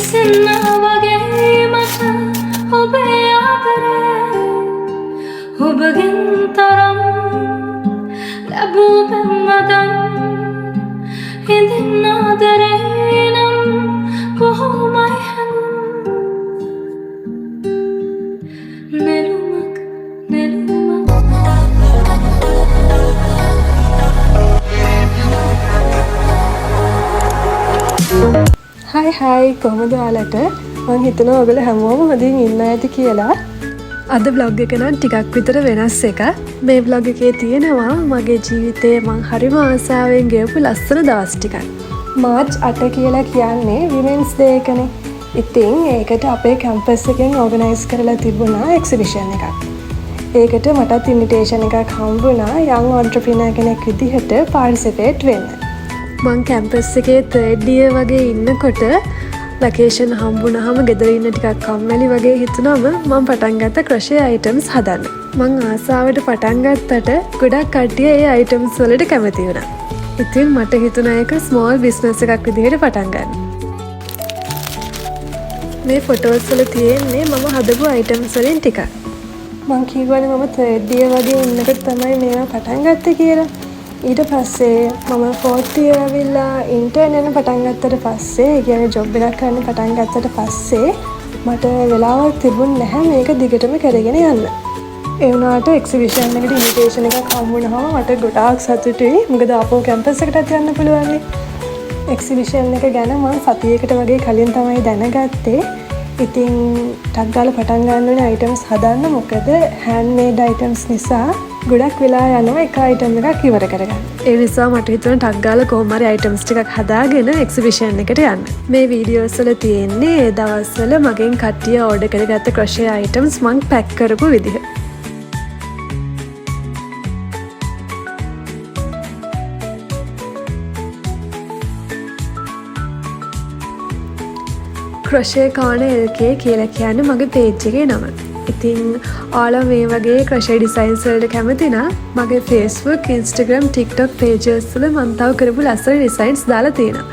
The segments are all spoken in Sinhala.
සින්නාවගේ මට ඔබේ ආදරේ ඔබගෙන් තරම් ලැබූ පෙම්වදන් හිඳින් ආදරේ නම් කොහොමයි නෙළුමක් නෙළුමක් හයි කොහොමද ඔයාලට? මම හිතනවා ඔයගොල්ලෝ හැමෝම හොඳින් ඉන්න ඇති කියලා. අද vlog එක නම් ටිකක් විතර වෙනස් එකක්. මේ vlog එකේ තියෙනවා මගේ ජීවිතේ මං හරිම ආසාවෙන් ගෙවපු ලස්සන දවස් ටිකක්. මාර්ච් 8 කියලා කියන්නේ Women's Day එකනේ. ඉතින් ඒකට අපේ කැම්පස් එකෙන් ඕගනයිස් කරලා තිබුණා එක්සිබිෂන් එකක්. ඒකට මටත් ඉන්විටේෂන් එකක් හම්බුණා young entrepreneur කෙනෙක් විදිහට පාර්ටිසිපේට් වෙන්න. මං කැම්පස් එකේ තර්ඩ් ඉයර් වගේ ඉන්නකොට වැකේෂන් හම්බුනහම ගෙදර ඉන්න ටිකක් කම්මැලි වගේ හිතුනම මං පටන් ගත්ත ක්‍රොෂේ අයිටම්ස් හදන්න. මං ආසාවට පටන් ගත්තට ගොඩක් කට්ටිය ඒ අයිටම්ස් වලට කැමති වුණා. ඉතින් මට හිතුණා ඒක ස්මෝල් බිස්නස් එකක් විදිහට පටන් ගන්න. මේ ෆොටෝස් වල තියෙන්නේ මම හදපු අයිටම්ස් වලින් ටිකක්. මං කිව්වනේ මම තර්ඩ් ඉයර් වගේ ඉන්නකොට තමයි මේවා පටන් ගත්තේ කියලා. ඊට පස්සේ මම 4th year ඇවිල්ලා ඉන්ටර්න් යන පටන් ගත්තට පස්සේ ඒ කියන්නේ ජොබ් එකක් කරන්න පටන් ගත්තට පස්සේ මට වෙලාවක් තිබුණ නැහැ මේක දිගටම කරගෙන යන්න. ඒ වුණාට එක්සිබිෂන් එකට ඉන්විටේෂන් එකක් හම්බුනහම මට ගොඩාක් සතුටුයි. මොකද ආපහු කැම්පස් එකටත් යන්න පුළුවන්. එක්සිබිෂන් එක ගැන මම සතියකට වගේ කලින් තමයි දැනගත්තේ. ඉතින් ටක් ගාලා පටන් ගන්න ඕනේ අයිටම්ස් හදන්න. මොකද හෑන්ඩ්මේඩ් අයිටම්ස් නිසා ගොඩක් වෙලා යනවා එක අයිටම් එකක් ඉවර කරගන්න. ඒ නිසා මට හිතුණා ටක් ගාලා කොහොම හරි අයිටම්ස් ටිකක් හදාගෙන එක්සිබිෂන් එකට යන්න. මේ වීඩියෝස් වල තියෙන්නේ ඒ දවස්වල මගෙන් කට්ටිය ඕඩර් කරගත්ත ක්‍රොෂේ අයිටම්ස් මං පැක් කරපු විදිහ. ක්‍රොෂේ කෝනර් LK කියලා කියන්නේ මගේ පේජ් එකේ නම. ඉතින් ඔයාලා මේ වගේ ක්‍රොෂේ ඩිසයින්ස් වලට කැමති නම් මගේ Facebook, Instagram, TikTok pages වල මම තව කරපු ලස්සන ඩිසයින්ස් දාලා තියෙනවා.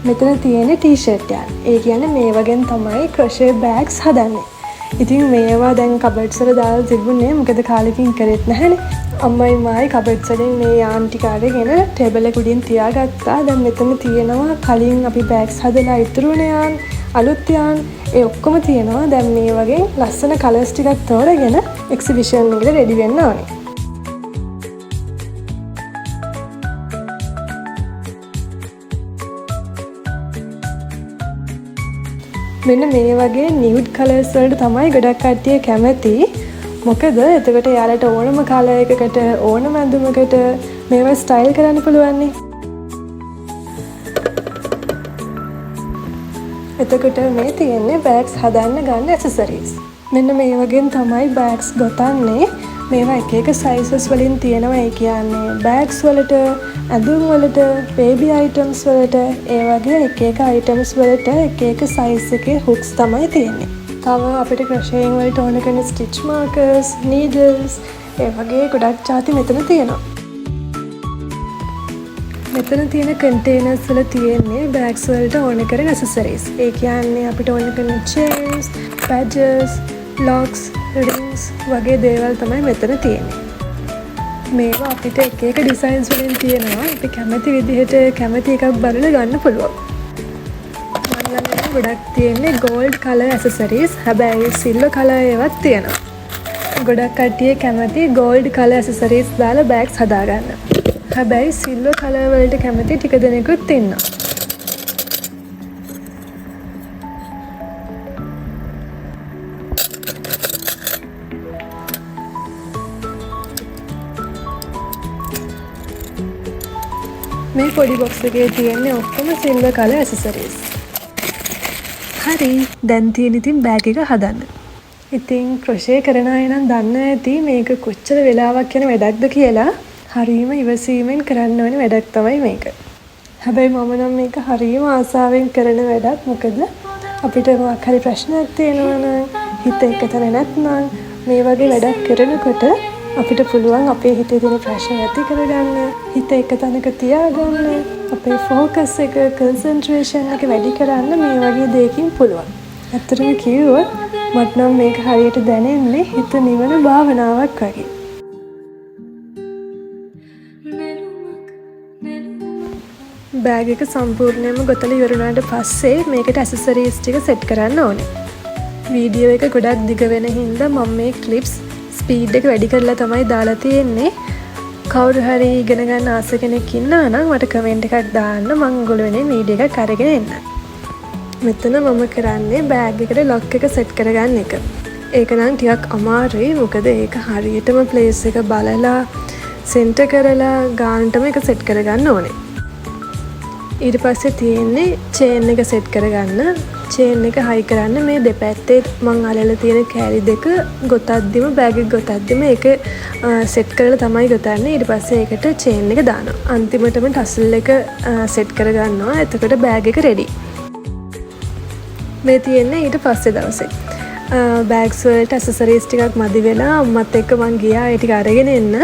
මෙතන තියෙන ටී-ෂර්ට් එක. ඒ කියන්නේ මේ වගේ තමයි ක්‍රොෂේ බෑග්ස් හදන්නේ. ඉතින් මේවා දැන් කබඩ්ස් වල දාලා තිබුණේ මොකද කාලෙකින් කරෙත් නැහැනේ. අම්මයි මායි කබඩ්ස් වලින් මේ යාන් ටික අරගෙන ටේබල් එක උඩින් තියාගත්තා. දැන් මෙතන තියෙනවා කලින් අපි බෑග්ස් හදලා ඉතුරු වෙන යාන්, අලුත් යාන්, ඒ ඔක්කොම තියෙනවා. දැන් මේ වගේ ලස්සන කලර්ස් ටිකක් තෝරගෙන එක්සිබිෂන් එකට රෙඩි වෙන්න ඕනේ. මෙන්න මේ වගේ නිවුඩ් කලර්ස් වලට තමයි ගොඩක් කට්ටිය කැමති. මොකද එතකොට යාලට ඕනම කලර් එකකට ඕනම ඇඳුමකට මේවා ස්ටයිල් කරන්න පුළුවන් නේ. එතකොට මේ තියෙන්නේ බෑග්ස් හදන්න ගන්න ඇසසරිස්. මෙන්න මේ වගේ තමයි බෑග්ස් ගොතන්නේ. මේවා එක එක සයිසස් වලින් තියෙනවා. ඒ කියන්නේ බෑග්ස් වලට, ඇඳුම් වලට, බේබි අයිටම්ස් වලට, ඒ වගේ එක එක අයිටම්ස් වලට එක එක සයිස් එකේ හුක්ස් තමයි තියෙන්නේ. තව අපිට ක්‍රොෂේයින් වලට ඕන කරන ස්ටිච් මාකර්ස්, නීඩල්ස්, ඒ වගේ ගොඩක් ಜಾති මෙතන තියෙනවා. මෙතන තියෙන කන්ටේනර්ස් වල තියෙන්නේ බෑග්ස් වලට ඕන කරන ඇසසරිස්. ඒ කියන්නේ අපිට ඕන කරන චේන්ස්, බැජස්, ලොක්ස්, රින්ග්ස් වගේ දේවල් තමයි මෙතන තියෙන්නේ. මේවා අපිට එක එක ඩිසයින්ස් වලින් තියෙනවා. අපි කැමති විදිහට කැමති එකක් බලලා ගන්න පුළුවන්. ගොඩක් තියෙන්නේ ගෝල්ඩ් කලර් ඇසසරිස්. හැබැයි සිල්වර් කලර් ඒවත් තියෙනවා. ගොඩක් කට්ටිය කැමති ගෝල්ඩ් කලර් ඇසසරිස් දාලා බෑග්ස් හදාගන්න. හැබැයි සිල්වර් කලර් වලට කැමති ටික දෙනෙකුත් ඉන්නවා. මේ පොඩි බොක්ස් එකේ තියෙන්නේ ඔක්කොම සිල්වර් කලර් ඇසසරිස්. හරි, දැන් තියෙන ඉතින් බෑග් එක හදන්න. ඉතින් ක්‍රොෂේ කරන අය නම් දන්න ඇති මේක කොච්චර වෙලාවක් යන වැඩක්ද කියලා. හරිම ඉවසීමෙන් කරන්න ඕනේ වැඩක් තමයි මේක. හැබැයි මම නම් මේක හරිම ආසාවෙන් කරන වැඩක්. මොකද අපිට මොකක් හරි ප්‍රශ්නයක් තියෙනවා නම්, හිත එකතන නැත්නම් මේ වගේ වැඩක් කරනකොට අපිට පුළුවන් අපේ හිතේ තියෙන ප්‍රශ්න ඇති කරගන්න, හිත එක තැනක තියාගන්න, අපේ ෆෝකස් එක, කන්සන්ට්‍රේෂන් එක වැඩි කරන්න මේ වගේ දෙයකින් පුළුවන්. ඇත්තටම කිව්වොත් මට නම් මේක හරියට දැනෙන්නේ හිත නිවන භාවනාවක් වගේ. බෑග් එක සම්පූර්ණයෙන්ම ගොතලා ඉවරුණාට පස්සේ මේකට ඇසසරීස් ටික සෙට් කරන්න ඕනේ. වීඩියෝ එක ගොඩක් දිග වෙන හින්දා මම මේ ක්ලිප්ස් ස්පීඩ් එක වැඩි කරලා තමයි දාලා තියෙන්නේ. කවුරු හරි ඉගෙන ගන්න ආස කෙනෙක් ඉන්නා නම් මට කමෙන්ට් එකක් දාන්න, මම ඔයගොල්ලෝ වෙනුවෙන් වීඩියෝ එකක් අරගෙන එන්න. මෙතන මම කරන්නේ බෑග් එකට ලොක් එක සෙට් කරගන්න එක. ඒක නම් ටිකක් අමාරුයි, මොකද ඒක හරියටම ප්ලේස් එක බලලා සෙන්ටර් කරලා ගානටම එක සෙට් කරගන්න ඕනේ. ඊට පස්සේ තියෙන්නේ චේන් එක සෙට් කරගන්න. චේන් එක හයි කරන්න මේ දෙපැත්තේ මං අලලා තියෙන කෑලි දෙක ගොතද්දිම බෑග් එක ගොතද්දිම ඒක සෙට් කරලා තමයි ගොතන්නේ. ඊට පස්සේ ඒකට චේන් එක දානවා. අන්තිමටම ටසල් එක සෙට් කරගන්නවා. එතකොට බෑග් එක රෙඩි. මේ තියෙන්නේ ඊට පස්සේ දවසේ. බෑග්ස් වලට ඇසසරීස් ටිකක් මදි වෙලා අම්මත් එක්ක මං ගියා ඒ ටික අරගෙන එන්න.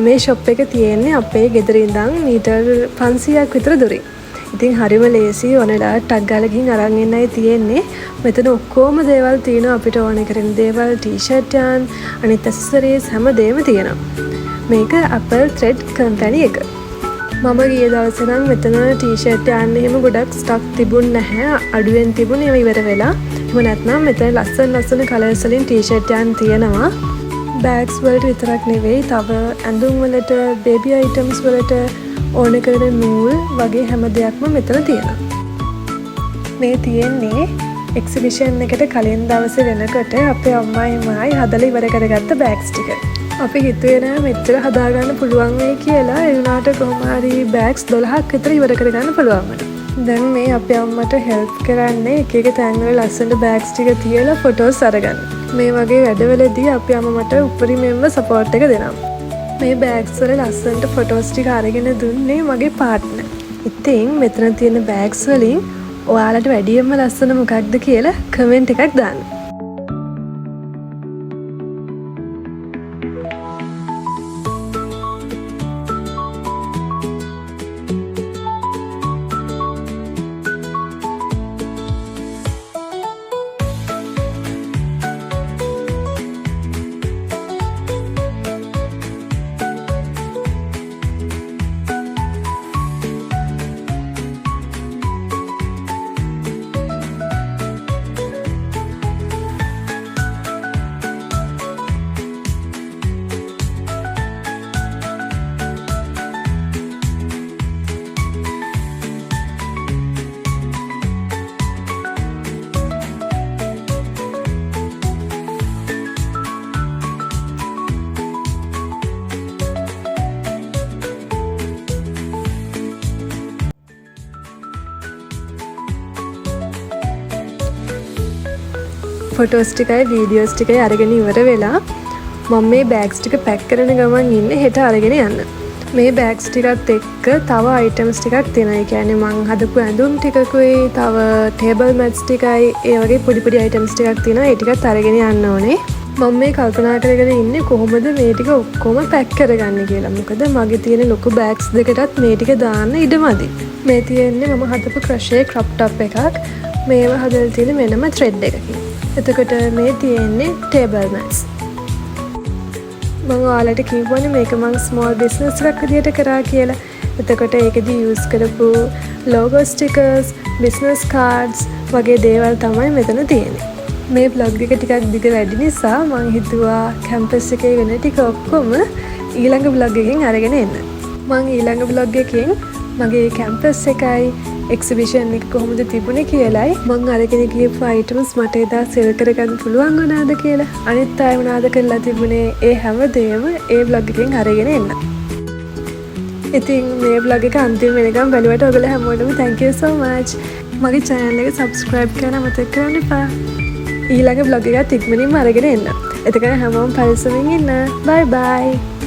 මේ ෂොප් එක තියෙන්නේ අපේ ගෙදර ඉඳන් මීටර් 500ක් විතර දුරින්. ඉතින් හරිම ලේසි, ඕනෙලා ටග් ගාලා ගිහින් අරන් එන්නයි තියෙන්නේ. මෙතන ඔක්කොම දේවල් තියෙනවා අපිට ඕන කරන දේවල්, ටී-ෂර්ට් යන්, අනිත් ඇසසරීස් හැමදේම තියෙනවා. මේක Apple Thread කම්පැනි එක. මම ගිය දවසේ නම් මෙතන ටී-ෂර්ට් යන් එහෙම ගොඩක් ස්ටොක් තිබුණ නැහැ. අඩුවෙන් තිබුණ ඒවා ඉවර වෙලා. එහෙම නැත්නම් මෙතන ලස්සන කලර්ස් වලින් ටී-ෂර්ට් යන් තියෙනවා. බෑග්ස් වලට විතරක් නෙවෙයි, තව ඇඳුම් වලට, බේබි අයිටම්ස් වලට ඕන කරන නූල් වගේ හැම දෙයක්ම මෙතන තියෙනවා. මේ තියෙන්නේ එක්සිබිෂන් එකට කලින් දවසේ වෙනකොට අපේ අම්මයි මායි හදලා ඉවර කරගත්ත බෑග්ස් ටික. අපි හිතුවේ නෑ මෙච්චර හදාගන්න පුළුවන් වෙයි කියලා. ඒ වුණාට කොහොම හරි බෑග්ස් 12ක් විතර ඉවර කරගන්න පුළුවන් වුණා. දැන් මේ අපේ අම්මට හෙල්ප් කරන්නේ එක එක තැන්වල ලස්සන බෑග්ස් ටික තියලා ෆොටෝස් අරගන්න. මේ වගේ වැඩවලදී අපි අම්මට උපරිමයෙන්ම සපෝට් එක දෙනවා. මේ බෑග්ස් වල ලස්සනට ෆොටෝස් ටික අරගෙන දුන්නේ මගේ පාර්ට්නර්. ඉතින් මෙතන තියෙන බෑග්ස් වලින් ඔයාලට වැඩියෙන්ම ලස්සන මොකක්ද කියලා කමෙන්ට් එකක් දාන්න. ෆොටෝස් ටිකයි වීඩියෝස් ටිකයි අරගෙන ඉවර වෙලා මම මේ බෑග්ස් ටික පැක් කරන ගමන් ඉන්නේ හෙට අරගෙන යන්න. මේ බෑග්ස් ටිකත් එක්ක තව අයිටම්ස් ටිකක් තියෙනවා. ඒ කියන්නේ මං හදපු ඇඳුම් ටිකකුයි, තව ටේබල් මැට්ස් ටිකයි, ඒ වගේ පොඩි අයිටම්ස් ටිකක් තියෙනවා. ඒ ටිකත් අරගෙන යන්න ඕනේ. මම මේ කල්පනා කරගෙන ඉන්නේ කොහොමද මේ ටික ඔක්කොම පැක් කරගන්නේ කියලා. මොකද මගේ තියෙන ලොකු බෑග්ස් දෙකටත් මේ ටික දාන්න ඉඩමදි. මේ තියෙන්නේ මම හදපු ක්‍රොෂේ ක්‍රොප් ටොප් එකක්. මේව හදලා තියෙන වෙනම ත්‍රෙඩ් එකකින්. එතකොට මේ තියෙන්නේ ටේබල් මැට්ස්. මම ඔයාලට කිව්වනේ මේක මම ස්මෝල් බිස්නස් එකක් විදියට කරා කියලා. එතකොට ඒකදී යූස් කරපු ලෝගෝ ස්ටිකර්ස්, බිස්නස් කාඩ්ස් වගේ දේවල් තමයි මෙතන තියෙන්නේ. මේ බ්ලොග් එක ටිකක් දිග වැඩි නිසා මම හිතුවා කැම්පස් එකේ වෙන ටික ඔක්කොම ඊළඟ බ්ලොග් එකකින් අරගෙන එන්න. මම ඊළඟ බ්ලොග් එකකින් මගේ කැම්පස් එකයි එක්සිබිෂන් එක කොහොමද තිබුණේ කියලායි මං අරගෙන ගියපු අයිටම්ස් මට එදා සෙල් කරගන්න පුළුවන් වුණාද කියලා, අනිත් අය මොනවාද කරලා තිබුණේ, ඒ හැමදේම ඒ බ්ලොග් එකෙන් අරගෙන එන්න. ඉතින් මේ බ්ලොග් එක අන්තිම වෙනකම් බලුවට ඔයගොල්ලෝ හැමෝටම thank you so much. මගේ channel එක subscribe කරන්න මතක කරන්න එපා. ඊළඟ බ්ලොග් එකත් ඉක්මනින්ම අරගෙන එන්න. එතකන් හැමෝම පරිස්සමින් ඉන්න. bye bye.